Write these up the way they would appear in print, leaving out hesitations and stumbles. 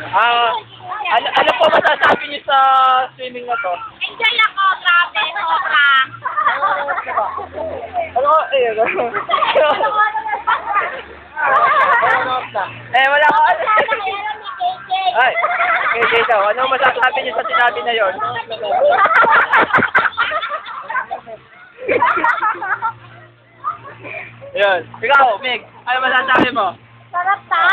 Ano po masasabi niyo sa swimming na to? Enjoy ako, grabe, sobra. Ano? Wala ko. Ay, KJ daw. Ano masasabi niyo sa sinabi na yon? Yun. Ikaw, Meg, ano masasabi mo? Sarap ta?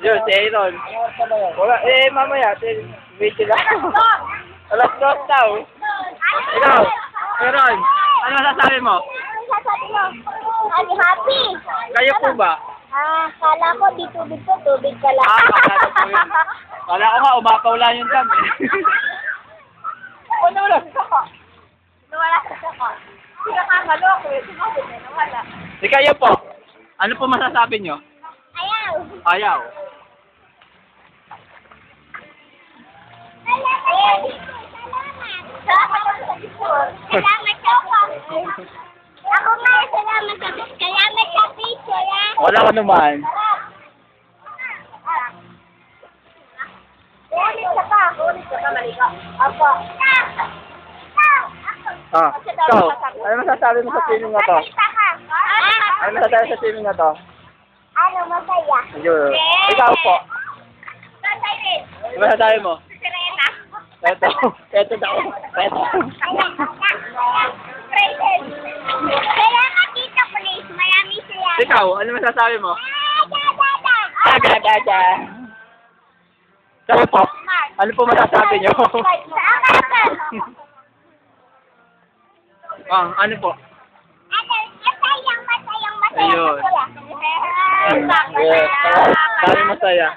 Yun, si Aaron. Wala, mamaya, wait lang. Alas 2 daw. Ikaw, Aaron, ano masasabi mo? Sasabi mo, I'm happy. Kayo po ba? Kala ko di tubig ko, tubig ka lang. Kala ko nga, umapaw lang yung dam eh. Nawala sa ko. Nawala sa ko. Hindi ka kamaloko eh. Sumabot na nawala. Di kayo po, ano po masasabi nyo? Ayaw. Ayaw. Salamat ako. Ako nga, salamat sa picture, ha? Wala ka naman. Ulit ka pa, maligo. Apo. Ikaw, ano masasabi mo sa swimming na to? Ano masasabi sa swimming na to? Ano, masaya? Ayun. Ikaw po, ano masasabi mo? Serena. Ito daw. Kaya nakita ko na marami sila. Ikaw, ano masasabi mo? Dada. Kayo po, ano po masasabi nyo? Ano po? Masayang. Ayun. Masaya. Yes, masaya.